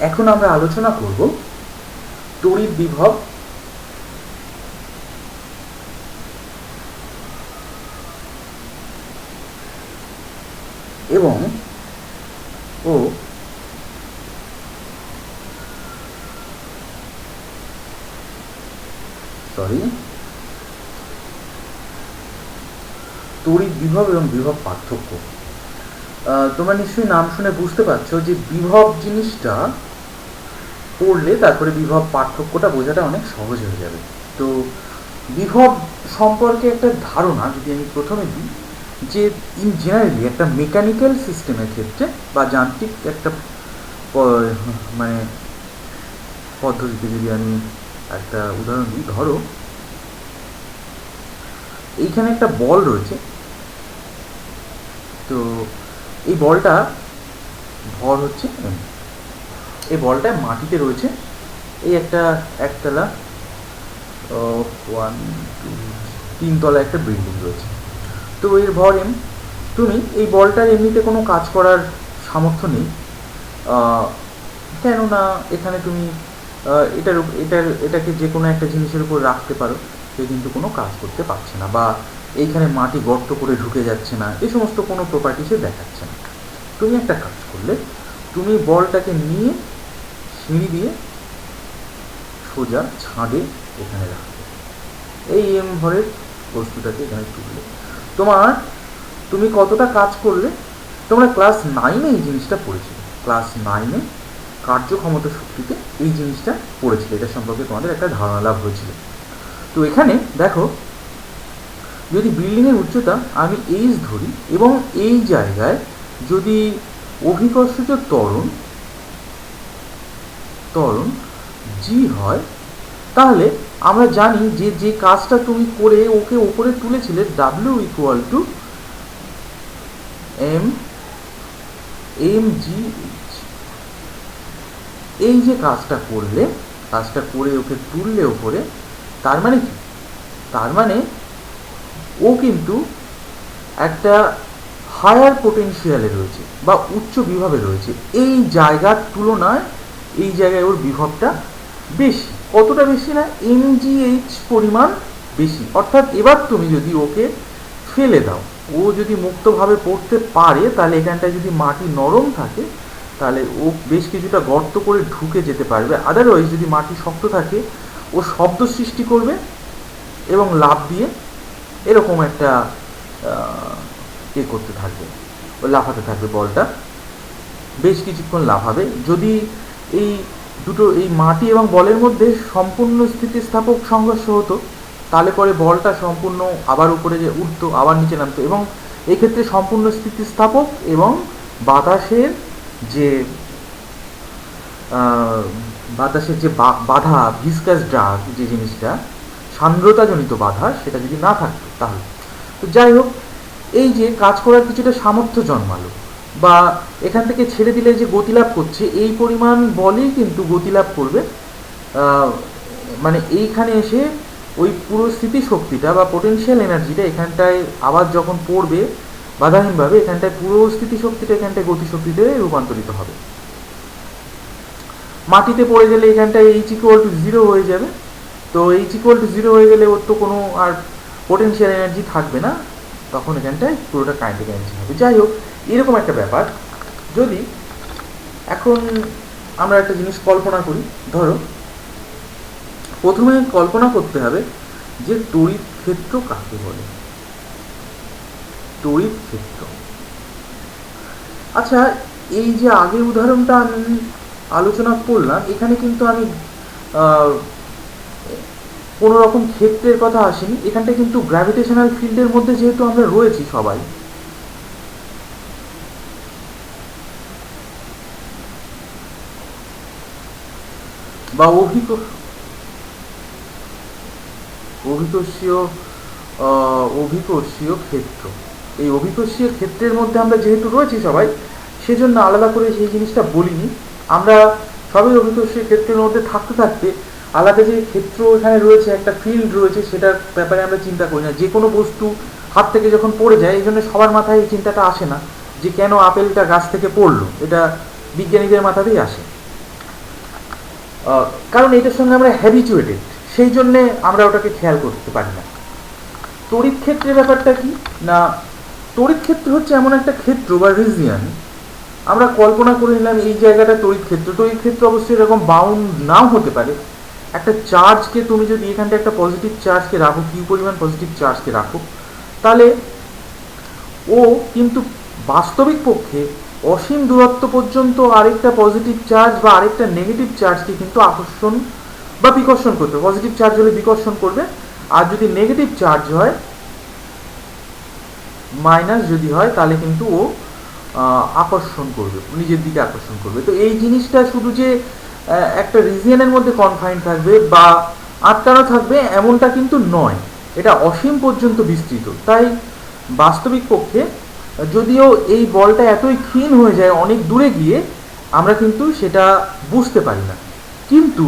এখন আমরা আলোচনা করব তড়িৎ বিভব এবং ও তড়িৎ বিভব এবং বিভব পার্থক্য। তোমরা নিশ্চয়ই নাম শুনে বুঝতে পারছো যে বিভব জিনিসটা পড়লে তারপরে বিভব পার্থক্যটা বোঝাটা অনেক সহজ হয়ে যাবে। তো বিভব সম্পর্কে একটা ধারণা যদি আমি প্রথমে দিই, যে ইন জেনারেলি একটা মেকানিক্যাল সিস্টেমের ক্ষেত্রে বা যান্ত্রিক একটা মানে পদ্ধতিতে যদি আমি একটা উদাহরণ দিই, ধরো এইখানে একটা বল রয়েছে, তো এই বলটা ভর হচ্ছে m, এই বলটা মাটিতে রয়েছে, এই একটা একতলা 3 তলা একটা বিল্ডিং রয়েছে, তো এর ভর m। তুমি এই বলটার এমনিতে কোনো কাজ করার সামর্থ্য নেই, কেননা এখানে তুমি এটাকে যে কোনো একটা জিনিসের উপর রাখতে পারো, সে কিন্তু কোনো কাজ করতে পারছে না, বা এইখানে মাটি গর্ত করে ঢুকে যাচ্ছে না, এই সমস্ত কোনো প্রপার্টিসে দেখাচ্ছে না। তুমি একটা কাজ করলে, তুমি বলটাকে নিয়ে সিঁড়ি দিয়ে সোজা ছাদে এখানে রাখবে, এই এম ভরের বস্তুটাকে এখানে তুললে তুমি কতটা কাজ করলে? তোমরা ক্লাস 9-এ এই জিনিসটা পড়েছিলে, ক্লাস 9-এ কার্যক্ষমতা শক্তিতে এই জিনিসটা পড়েছিল, এটা সম্পর্কে তোমাদের একটা ধারণা লাভ হয়েছিল। তো এখানে দেখো, যদি বিল্ডিংয়ের উচ্চতা আমি এইচ ধরি এবং এই জায়গায় যদি অভিকর্ষজ ত্বরণ জি হয়, তাহলে আমরা জানি যে যে কাজটা তুমি করে ওকে ওপরে তুলেছিলে ডাব্লিউ ইকুয়াল টু mgh। এই যে কাজটা করে ওকে তুললে ওপরে, তার মানে কি? তার মানে ও কিন্তু একটা হায়ার পোটেনশিয়ালে রয়েছে বা উচ্চ বিভবে রয়েছে, এই জায়গার তুলনায় এই জায়গায় ওর বিভবটা বেশি। কতটা বেশি? না mgh পরিমাণ বেশি। অর্থাৎ এবার তুমি যদি ওকে ফেলে দাও, ও যদি মুক্তভাবে পড়তে পারে, তাহলে এখানটায় যদি মাটি নরম থাকে তাহলে ও বেশ কিছুটা গর্ত করে ঢুকে যেতে পারবে। আদারওয়াইজ যদি মাটি শক্ত থাকে, ও শব্দ সৃষ্টি করবে এবং লাফ দিয়ে এরকম একটা করতে থাকবে, ও লাফাতে থাকবে, বলটা বেশ কিছুক্ষণ লাফাবে। যদি এই মাটি এবং বলের মধ্যে সম্পূর্ণ স্থিতিস্থাপক সংঘর্ষ হতো, তাহলে পরে বলটা সম্পূর্ণ আবার উপরে যে উঠতো, আবার নিচে নামতো, এবং এক্ষেত্রে সম্পূর্ণ স্থিতিস্থাপক এবং বাতাসের যে বাধা, ভিসকাস ড্রাগ যে জিনিসটা, সান্দ্রতাজনিত বাধা, সেটা যদি না থাকতো তাহলে। তো যাই হোক, এই যে কাজ করার কিছুটা সামর্থ্য জন্মালো, বা এখান থেকে ছেড়ে দিলে যে গতিলাভ করছে, এই পরিমাণ বলেই কিন্তু গতিলাভ করবে, মানে এইখানে এসে ওই পুরো স্থিতিশক্তিটা বা পোটেনশিয়াল এনার্জিটা এখানটায় আবার যখন পড়বে বাধাহীনভাবে, এখানটায় পুরো স্থিতিশক্তিটা এখানটায় গতিশক্তিতে রূপান্তরিত হবে। মাটিতে পড়ে গেলে এখানটায় এইচ ইকুয়াল টু 0 হয়ে যাবে। তো এইচ ইকুয়াল টু 0 হয়ে গেলে ওর তো কোনো আর পোটেনশিয়াল এনার্জি থাকবে না, তখন এখানটায় পুরোটা কাইনেটিক এনার্জি হবে। যাই হোক, এরকম একটা ব্যাপার। যদি এখন আমরা একটা জিনিস কল্পনা করি, ধরো প্রথমে কল্পনা করতে হবে যে তড়িৎ ক্ষেত্র কাকে বলে। তড়িৎ ক্ষেত্র, আচ্ছা, এই যে আগের উদাহরণটা আমি আলোচনা করলাম, এখানে কিন্তু আমি কোনো রকম ক্ষেত্রের কথা আসেনি, এখানটা কিন্তু গ্র্যাভিটেশনাল ফিল্ডের মধ্যে যেহেতু আমরা রয়েছি সবাই, বা অভিকর্ষীয় ক্ষেত্র, এই অভিকর্ষীয় ক্ষেত্রের মধ্যে আমরা যেহেতু রয়েছি সবাই, সেজন্য আলাদা করে সেই জিনিসটা বলিনি। আমরা সবই অভিকর্ষীয় ক্ষেত্রের মধ্যে থাকতে থাকতে আলাদা যে ক্ষেত্র এখানে রয়েছে, একটা ফিল্ড রয়েছে, সেটার ব্যাপারে আমরা চিন্তা করি না। যে কোনো বস্তু হাত থেকে যখন পড়ে যায়, এই জন্য সবার মাথায় এই চিন্তাটা আসে না যে কেন আপেলটা গাছ থেকে পড়লো, এটা বিজ্ঞানীদের মাথাতেই আসে, কারণ এটার সঙ্গে আমরা হ্যাবিচুয়েটেড, সেই জন্যে আমরা ওটাকে খেয়াল করতে পারি না। তড়িৎ ক্ষেত্রের ব্যাপারটা কি না, তড়িৎ ক্ষেত্র হচ্ছে এমন একটা ক্ষেত্র বা রিজিয়ন, আমরা কল্পনা করে নিলাম এই জায়গাটা তড়িৎ ক্ষেত্র। তড়িৎ ক্ষেত্র অবশ্যই এরকম বাউন্ড নাও হতে পারে। একটা চার্জকে তুমি যদি এখানটা একটা পজিটিভ চার্জকে রাখো, কি পরিমাণ পজিটিভ চার্জকে রাখো, তাহলে ও কিন্তু বাস্তবিক পক্ষে অসীম দূরত্ব পর্যন্ত আরেকটা পজিটিভ চার্জ বা আরেকটা নেগেটিভ চার্জকে কিন্তু আকর্ষণ বা বিকর্ষণ করবে। পজিটিভ চার্জ হলে বিকর্ষণ করবে, আর যদি নেগেটিভ চার্জ হয়, মাইনাস যদি হয়, তাহলে কিন্তু ও আকর্ষণ করবে, নিজের দিকে আকর্ষণ করবে। তো এই জিনিসটা শুধু যে একটা রিজিয়নের মধ্যে কনফাইন থাকবে বা আটকানো থাকবে এমনটা কিন্তু নয়, এটা অসীম পর্যন্ত বিস্তৃত। তাই বাস্তবিক পক্ষে যদিও এই বলটা এতই ক্ষীণ হয়ে যায় অনেক দূরে গিয়ে, আমরা কিন্তু সেটা বুঝতে পারি না। কিন্তু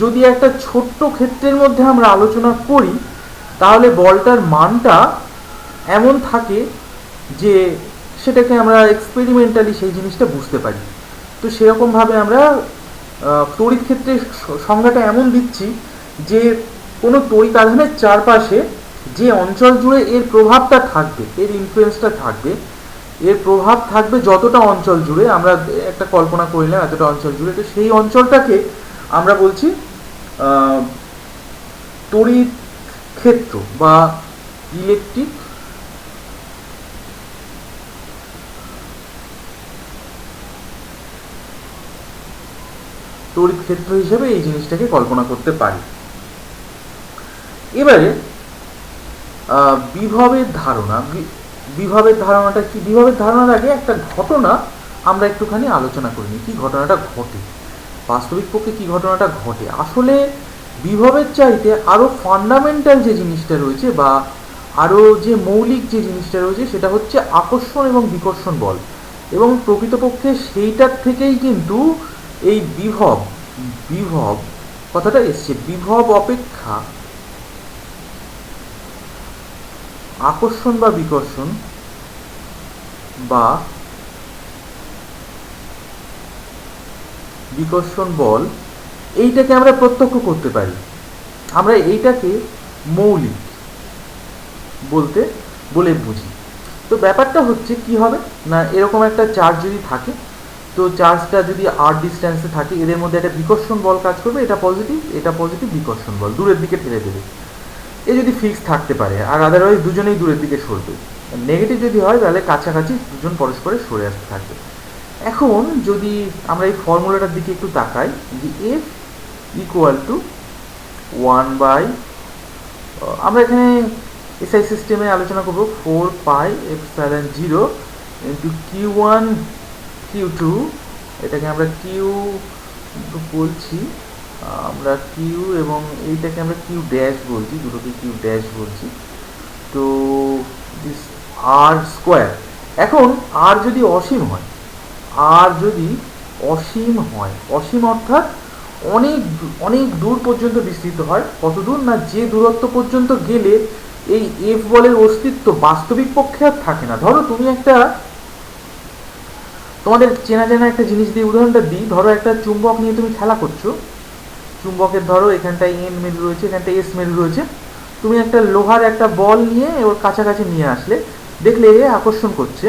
যদি একটা ছোট্ট ক্ষেত্রের মধ্যে আমরা আলোচনা করি, তাহলে বলটার মানটা এমন থাকে যে সেটাকে আমরা এক্সপেরিমেন্টালি সেই জিনিসটা বুঝতে পারি। তো সেরকমভাবে আমরা তড়িৎ ক্ষেত্রের সংজ্ঞাটা এমন দিচ্ছি যে কোনো তড়িৎ আধানের চারপাশে যে অঞ্চল জুড়ে এর প্রভাবটা থাকবে, এর ইনফ্লুয়েন্সটা থাকবে, এর প্রভাব থাকবে যতটা অঞ্চল জুড়ে, আমরা একটা কল্পনা করলাম এতটা অঞ্চল জুড়ে, তো সেই অঞ্চলটাকে আমরা বলছি তড়িৎ ক্ষেত্র বা ইলেকট্রিক তড়িৎ ক্ষেত্র হিসেবে এই জিনিসটাকে কল্পনা করতে পারি। এবারে বিভবের ধারণা, বিভবের ধারণাটা কি? বিভবের ধারণার আগে একটা ঘটনা আমরা একটুখানি আলোচনা করি নি, কি ঘটনাটা ঘটে বাস্তবিক পক্ষে, কি ঘটনাটা ঘটে। আসলে বিভবের চাইতে আরো ফান্ডামেন্টাল যে জিনিসটা রয়েছে বা আরো যে মৌলিক যে জিনিসটা রয়েছে সেটা হচ্ছে আকর্ষণ এবং বিকর্ষণ বল, এবং প্রকৃতপক্ষে সেইটার থেকেই কিন্তু এই বিভব বিভব কথাটা এসছে। বিভব অপেক্ষা আকর্ষণ বা বিকর্ষণ বা বিকর্ষণ বল, এইটাকে আমরা প্রত্যক্ষ করতে পারি। আমরা এইটাকে মৌলিক বলতে বলে বুঝি। তো ব্যাপারটা হচ্ছে কি হবে না, এরকম একটা চার্জ যদি থাকে, তো চার্জটা যদি আর ডিস্ট্যান্সে থাকে, এদের মধ্যে একটা বিকর্ষণ বল কাজ করবে, এটা পজিটিভ বিকর্ষণ বল দূরের দিকে ঠেলে দেবে। এ যদি ফিক্স থাকতে পারে, আর আদারওয়াইজ দুজনেই দূরের দিকে সরবে। নেগেটিভ যদি হয় তাহলে কাছাকাছি দুজন পরস্পরের সরে আসতে থাকবে। এখন যদি আমরা এই ফর্মুলাটার দিকে একটু তাকাই, যে এফ ইকুয়াল টু 1/, আমরা এখানে এসআই সিস্টেমে আলোচনা করবো 4πε0 ইন্টু Q1 Q2, এটাকে আমরা কিউ বলছি, আমরা কিউ এবং এইটাকে আমরা কিউ ড্যাশ বলছি, দুটোকে কিউ ড্যাশ বলছি। তো দিস আর স্কোয়ার। এখন আর যদি অসীম হয়, আর যদি অসীম হয়, অসীম অর্থাৎ অনেক অনেক দূর পর্যন্ত বিস্তৃত হয়, কত দূর না, যে দূরত্ব পর্যন্ত গেলে এই এফ বলের অস্তিত্ব বাস্তবিক পক্ষে আর থাকে না। ধরো তুমি একটা, তোমাদের চেনা জানা একটা জিনিস দিয়ে উদাহরণটা দিই, ধরো একটা চুম্বক নিয়ে তুমি খেলা করছো, চুম্বকের ধরো এখানটায় এন মেরু রয়েছে, এখানটায় এস মেরু রয়েছে, তুমি একটা লোহার একটা বল নিয়ে ওর কাছাকাছি নিয়ে আসলে, দেখলে এ আকর্ষণ করছে,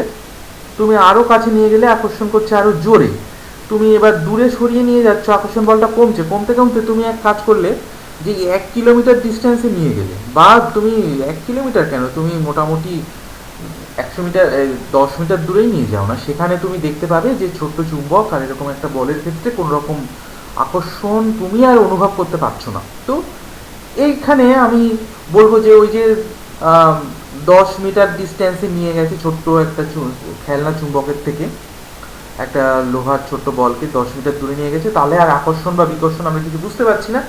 তুমি আরও কাছে নিয়ে গেলে আকর্ষণ করছে আরও জোরে, তুমি এবার দূরে সরিয়ে নিয়ে যাচ্ছ, আকর্ষণ বলটা কমছে, কমতে কমতে তুমি এক কাজ করলে যে 1 কিলোমিটার ডিস্টেন্সে নিয়ে গেলে, বা তুমি 1 কিলোমিটার কেন, তুমি মোটামুটি 100 মিটার 10 মিটার দূরেই নিয়ে যাও না, সেখানে তুমি দেখতে পাবে যে ছোট্ট চুম্বক আর এরকম একটা বলের ক্ষেত্রে কোনো রকম আকর্ষণ তুমি আর অনুভব করতে পারছো না। তো এইখানে আমি বলবো যে ওই যে 10 মিটার ডিস্টেন্সে নিয়ে গেছে ছোট্ট একটা খেলনা চুম্বকের থেকে একটা লোহার ছোট্ট বলকে 10 মিটার দূরে নিয়ে গেছে, তাহলে আর আকর্ষণ বা বিকর্ষণ আমরা কিছু বুঝতে পারছি না।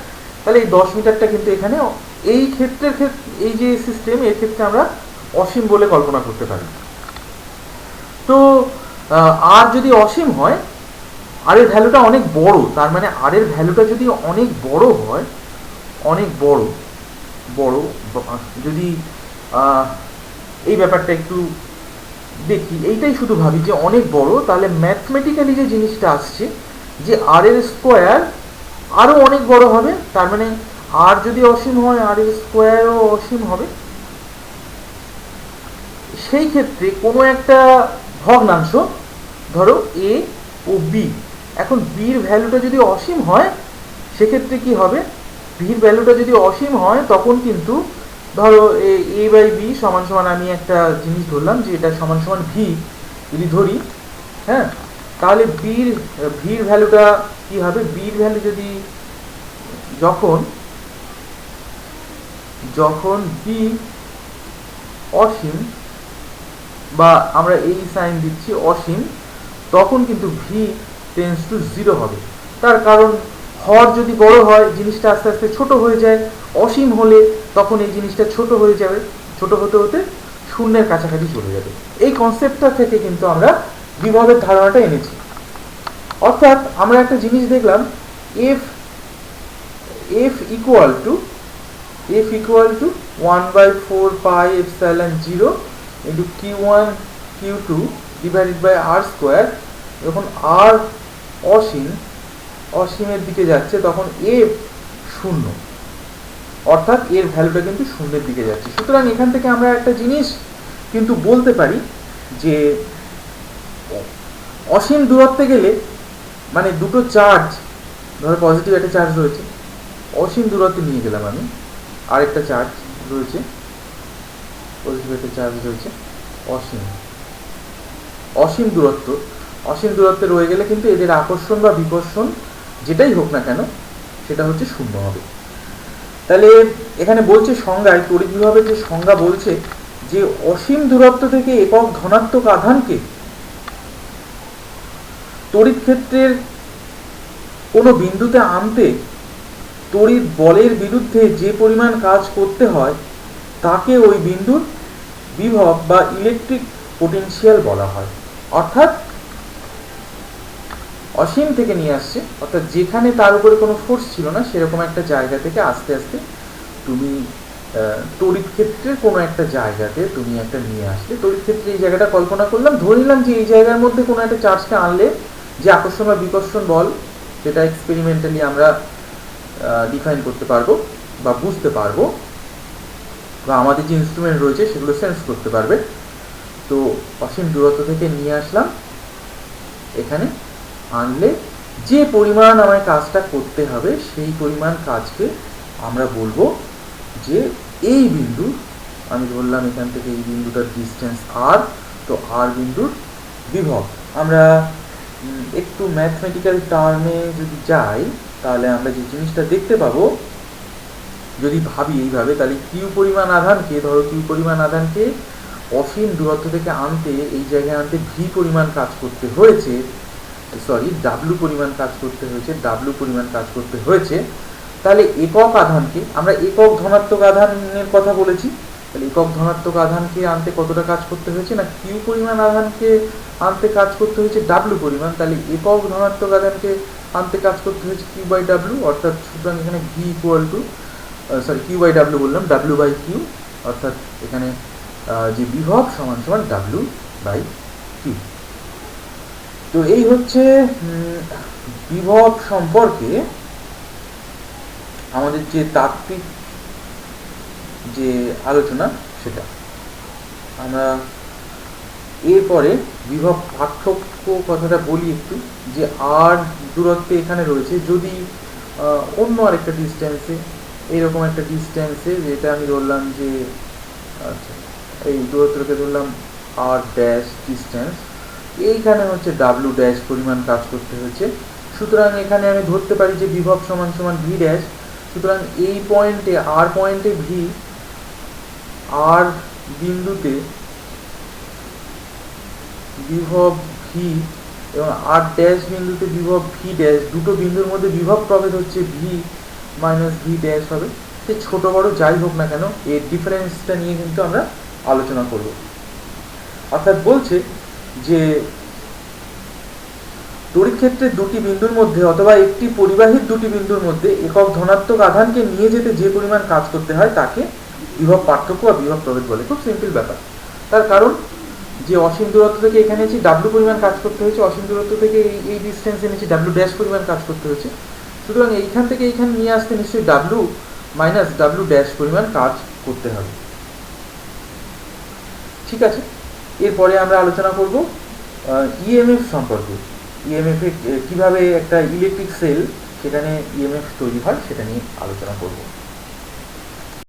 তাহলে এই 10 মিটারটা কিন্তু এখানে এই ক্ষেত্রের এই যে সিস্টেম, এর ক্ষেত্রে আমরা অসীম বলে কল্পনা করতে পারি। তো আর যদি অসীম হয়, আর এর ভ্যালুটা অনেক বড়, তার মানে আর এর ভ্যালুটা যদি অনেক বড় হয়, অনেক বড় বড়, যদি এই ব্যাপারটা একটু দেখি এইটাই শুধু ভাবি যে অনেক বড়, তাহলে ম্যাথমেটিক্যালি যে জিনিসটা আসছে যে আর এর স্কোয়ার আরও অনেক বড় হবে, তার মানে আর যদি অসীম হয় আর এর স্কোয়ারও অসীম হবে। সেই ক্ষেত্রে কোনো একটা ভগ্নাংশ, ধরো এ ও বি, এখন বির ভ্যালুটা যদি অসীম হয় সেক্ষেত্রে কি হবে, বির ভ্যালুটা যদি অসীম হয় তখন কিন্তু ধরো এ বাই বি সমান সমান, আমি একটা জিনিস ধরলাম যে এটা সমান সমান ভি যদি ধরি, হ্যাঁ, তাহলে ভির ভ্যালুটা কি হবে, বির ভ্যালু যদি যখন যখন বি অসীম, বা আমরা এই সাইন দিচ্ছি অসীম, তখন কিন্তু ভি টেন্স টু 0 হবে। তার কারণ হর যদি বড় হয় জিনিসটা আস্তে আস্তে ছোট হয়ে যায়, অসীম হলে তখন এই জিনিসটা ছোট হয়ে যাবে, ছোট হতে হতে শূন্যের কাছাকাছি চলে যাবে। এই কনসেপ্টটা থেকে কিন্তু আমরা বিভবের ধারণাটা এনেছি। অর্থাৎ আমরা একটা জিনিস দেখলাম, F F equal to 1/4 pi epsilon 0 into q1 q2 divided by r square. যখন আর অসীমের দিকে যাচ্ছে তখন এফ শূন্য, অর্থাৎ এর ভ্যালুটা কিন্তু শূন্যের দিকে যাচ্ছে। সুতরাং এখান থেকে আমরা একটা জিনিস কিন্তু বলতে পারি যে অসীম দূরত্বে গেলে, মানে দুটো চার্জ, ধরো পজিটিভ একটা চার্জ রয়েছে, অসীম দূরত্বে নিয়ে গেলাম আমি, আরেকটা চার্জ রয়েছে, পজিটিভ একটা চার্জ রয়েছে, অসীম দূরত্বে রয়ে গেলে কিন্তু এদের আকর্ষণ বা বিকর্ষণ যেটাই হোক না কেন সেটা হচ্ছে শূন্য হবে। তাহলে এখানে বলছে সংজ্ঞায়, তড়িৎ বিভবের যে সংজ্ঞা বলছে যে অসীম দূরত্ব থেকে একক ধনাত্মক আধানকে তড়িৎ ক্ষেত্রের কোনো বিন্দুতে আনতে তড়িৎ বলের বিরুদ্ধে যে পরিমাণ কাজ করতে হয় তাকে ওই বিন্দুর বিভব বা ইলেকট্রিক পোটেনশিয়াল বলা হয়। অর্থাৎ অসীম থেকে নিয়ে আসছে, অর্থাৎ যেখানে তার উপরে কোনো ফোর্স ছিল না সেরকম একটা জায়গা থেকে আস্তে আস্তে তুমি তড়িৎ ক্ষেত্রের কোনো একটা জায়গাতে তুমি একটা নিয়ে আসলে, তড়িৎ ক্ষেত্রে এই জায়গাটা কল্পনা করলাম, ধরে নিলাম যে এই জায়গার মধ্যে কোনো একটা চার্জকে আনলে যে আকর্ষণ বা বিকর্ষণ বল সেটা এক্সপেরিমেন্টালি আমরা ডিফাইন করতে পারবো বা বুঝতে পারবো, বা আমাদের যে ইনস্ট্রুমেন্ট রয়েছে সেগুলো সেন্স করতে পারবে। তো অসীম দূরত্ব থেকে নিয়ে আসলাম, এখানে আনলে যে পরিমাণ আমায় কাজটা করতে হবে সেই পরিমাণ কাজকে আমরা বলবো যে এই বিন্দু, আমি ধরলাম এখান থেকে এই বিন্দুটার ডিস্টেন্স আর, তো আর বিন্দুর বিভব। আমরা একটু ম্যাথমেটিক্যাল টার্মে যদি যাই তাহলে আমরা যে জিনিসটা দেখতে পাবো, যদি ভাবি এইভাবে, তাহলে কিউ পরিমাণ আধানকে, ধরো কিউ পরিমাণ আধানকে অসীম দূরত্ব থেকে আনতে, এই জায়গায় আনতে ভি পরিমাণ কাজ করতে হয়েছে, ডাব্লু পরিমাণ কাজ করতে হয়েছে, তাহলে একক আধানকে, আমরা একক ধনাত্মক আধানের কথা বলেছি, তাহলে একক ধনাত্মক আধানকে আনতে কতটা কাজ করতে হয়েছে না, কিউ পরিমাণ আধানকে আনতে কাজ করতে হয়েছে ডাব্লু পরিমাণ, তাহলে একক ধনাত্মক আধানকে আনতে কাজ করতে হয়েছে কিউ বাই ডাব্লু। অর্থাৎ সুতরাং এখানে V equal to Q by W বললাম, ডাব্লু বাই কিউ, অর্থাৎ এখানে যে বিভব সমান সমান ডাব্লু বাই কিউ। তো এই হচ্ছে বিভব সম্পর্কে আমাদের যে তাত্ত্বিক যে আলোচনা সেটা। আমরা এরপরে বিভব পার্থক্য কথাটা বলি একটু, যে আর দূরত্বে এখানে রয়েছে, যদি অন্য আরেকটা ডিস্টেন্সে, এইরকম একটা ডিস্টেন্সে, যেটা আমি ধরলাম যে, আচ্ছা এই দূরত্বকে ধরলাম আর ড্যাশ ডিস্টেন্স, এইখানে হচ্ছে ডাব্লু ড্যাশ পরিমাণ কাজ করতে হয়েছে। সুতরাং এখানে আমি ধরতে পারি যে বিভব সমান সমান ভি ড্যাশ। সুতরাং এই পয়েন্টে, আর পয়েন্টে ভি, আর বিন্দুতে বিভব ভি এবং আর ড্যাশ বিন্দুতে বিভব ভি ড্যাশ, দুটো বিন্দুর মধ্যে বিভব প্রভেদ হচ্ছে ভি মাইনাস ভি ড্যাশ হবে। সে ছোট বড় যাই হোক না কেন এর ডিফারেন্সটা নিয়ে কিন্তু আমরা আলোচনা করব। অর্থাৎ বলছে যে তড়িৎ ক্ষেত্রের দুটি বিন্দুর মধ্যে অথবা একটি পরিবাহীর দুটি বিন্দুর মধ্যে একক ধনাত্মক আধানকে নিয়ে যেতে যে পরিমাণ কাজ করতে হয় তাকে বিভব পার্থক্য বা বিভব প্রভেদ বলে। খুব সিম্পল ব্যাপার। তার কারণ যে অসীম দূরত্ব থেকে এখানে এসে ডাব্লু পরিমাণ কাজ করতে হয়েছে, অসীম দূরত্ব থেকে এই ডিস্টেন্স এনেছি ডাব্লু ড্যাশ পরিমাণ কাজ করতে হয়েছে। সুতরাং এইখান থেকে এইখানে নিয়ে আসতে নিশ্চয়ই ডাব্লু মাইনাস ডাব্লু ড্যাশ পরিমাণ কাজ করতে হবে। ঠিক আছে, এরপরে আমরা আলোচনা করব ইএমএফ সম্পর্কে। ইএমএফ এ কীভাবে একটা ইলেকট্রিক সেল সেখানে ইএমএফ তৈরি হয় সেটা নিয়ে আলোচনা করব।